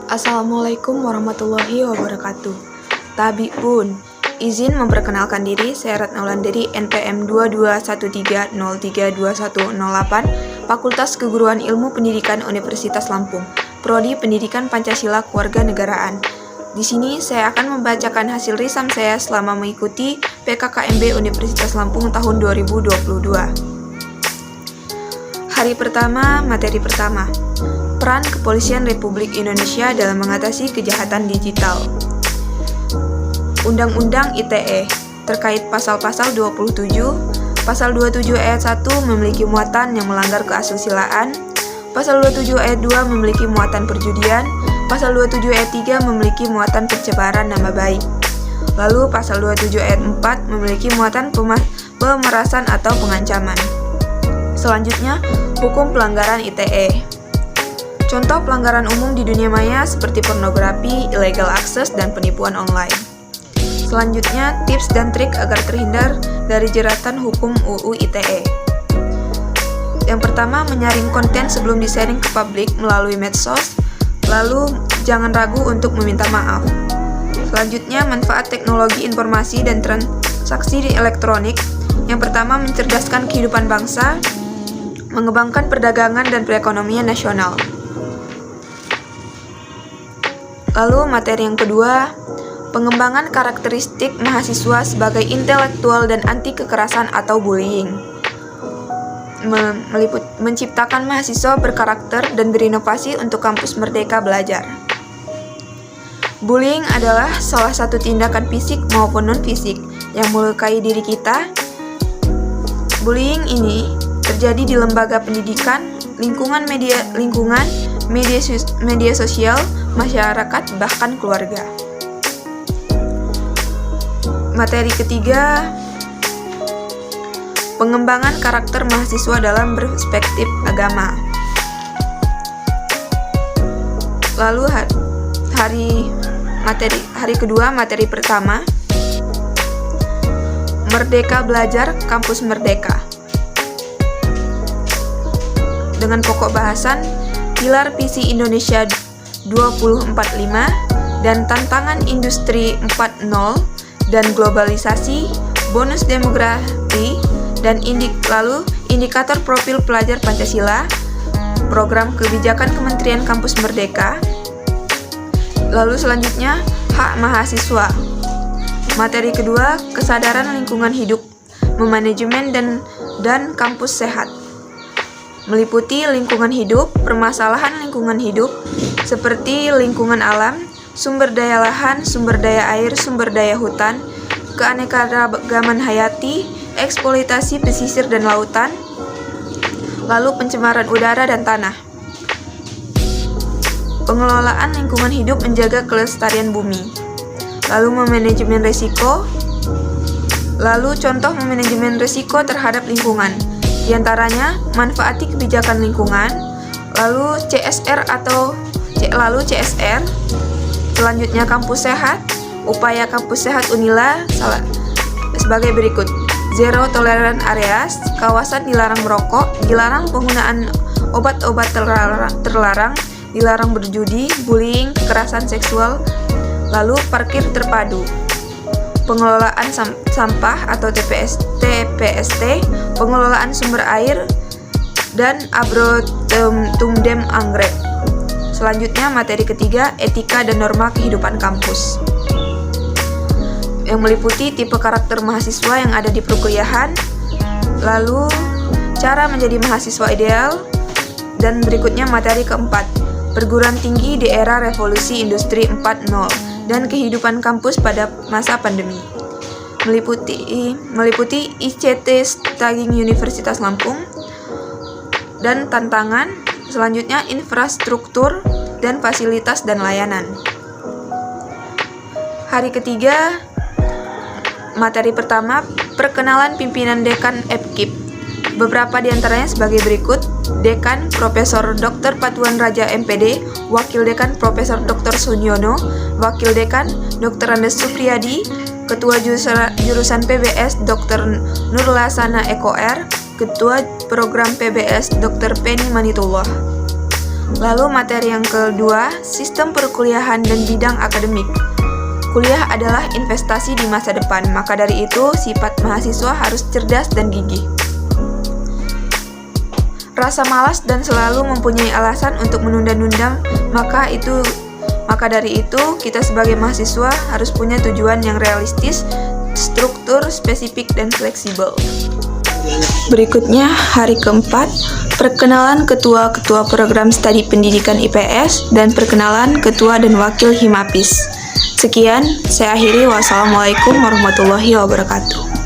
Assalamualaikum warahmatullahi wabarakatuh. Tabi Bun, izin memperkenalkan diri, saya Ratna Wulandari, NPM 2213032108, Fakultas Keguruan Ilmu Pendidikan Universitas Lampung, Prodi Pendidikan Pancasila Kewarganegaraan. Di sini saya akan membacakan hasil risam saya selama mengikuti PKKMB Universitas Lampung tahun 2022. Hari pertama, materi pertama. Peran Kepolisian Republik Indonesia dalam mengatasi kejahatan digital. Undang-Undang ITE terkait pasal-pasal 27, pasal 27 ayat 1 memiliki muatan yang melanggar keasusilaan, pasal 27 ayat 2 memiliki muatan perjudian, pasal 27 ayat 3 memiliki muatan pencemaran nama baik. Lalu pasal 27 ayat 4 memiliki muatan pemerasan atau pengancaman. Selanjutnya, hukum pelanggaran ITE. Contoh pelanggaran umum di dunia maya seperti pornografi, illegal access, dan penipuan online. Selanjutnya, tips dan trik agar terhindar dari jeratan hukum UU ITE. Yang pertama, menyaring konten sebelum disaring ke publik melalui medsos, lalu jangan ragu untuk meminta maaf. Selanjutnya, manfaat teknologi informasi dan transaksi di elektronik. Yang pertama, mencerdaskan kehidupan bangsa, mengembangkan perdagangan dan perekonomian nasional. Lalu materi yang kedua, pengembangan karakteristik mahasiswa sebagai intelektual dan anti kekerasan atau bullying. Menciptakan mahasiswa berkarakter dan berinovasi untuk kampus merdeka belajar. Bullying adalah salah satu tindakan fisik maupun non-fisik yang melukai diri kita. Bullying ini terjadi di lembaga pendidikan, lingkungan media sosial, masyarakat, bahkan keluarga. Materi ketiga, pengembangan karakter mahasiswa dalam perspektif agama. Lalu hari kedua, materi pertama, Merdeka Belajar Kampus Merdeka. Dengan pokok bahasan pilar visi Indonesia 2045 dan tantangan industri 4.0 dan globalisasi, bonus demografi, dan lalu indikator profil pelajar Pancasila, program kebijakan Kementerian Kampus Merdeka. Lalu selanjutnya, hak mahasiswa. Materi kedua, kesadaran lingkungan hidup, memanajemen dan kampus sehat. Meliputi lingkungan hidup, permasalahan lingkungan hidup, seperti lingkungan alam, sumber daya lahan, sumber daya air, sumber daya hutan, keanekaragaman hayati, eksploitasi pesisir dan lautan, lalu pencemaran udara dan tanah. Pengelolaan lingkungan hidup menjaga kelestarian bumi. Lalu memanajemen risiko, lalu contoh memanajemen risiko terhadap lingkungan. Di antaranya, manfaati kebijakan lingkungan, lalu CSR. Selanjutnya kampus sehat, upaya kampus sehat Unila sebagai berikut: zero tolerance areas, kawasan dilarang merokok, dilarang penggunaan obat-obat terlarang, dilarang berjudi, bullying, kekerasan seksual, lalu parkir terpadu. Pengelolaan sampah atau TPST, pengelolaan sumber air, dan Agrotumdem Anggrek. Selanjutnya materi ketiga, etika dan norma kehidupan kampus, yang meliputi tipe karakter mahasiswa yang ada di perkuliahan, lalu cara menjadi mahasiswa ideal, dan berikutnya materi keempat, perguruan tinggi di era revolusi industri 4.0 dan kehidupan kampus pada masa pandemi. Meliputi ICT Staging Universitas Lampung dan tantangan, selanjutnya infrastruktur dan fasilitas dan layanan. Hari ketiga, materi pertama, perkenalan pimpinan dekan EPKIP. Beberapa di antaranya sebagai berikut: Dekan Profesor Dr. Patuan Raja MPD, Wakil Dekan Profesor Dr. Sunyono, Wakil Dekan Dr. Andes Supriyadi, Ketua Jurusan PBS Dr. Nurlasana Eko R, Ketua Program PBS Dr. Penny Manitullah. Lalu materi yang kedua, sistem perkuliahan dan bidang akademik. Kuliah adalah investasi di masa depan, maka dari itu sifat mahasiswa harus cerdas dan gigih. Rasa malas dan selalu mempunyai alasan untuk menunda-nunda, maka dari itu kita sebagai mahasiswa harus punya tujuan yang realistis, struktur, spesifik, dan fleksibel. Berikutnya, hari keempat, perkenalan ketua-ketua program studi pendidikan IPS dan perkenalan ketua dan wakil Himapis. Sekian, saya akhiri. Wassalamualaikum warahmatullahi wabarakatuh.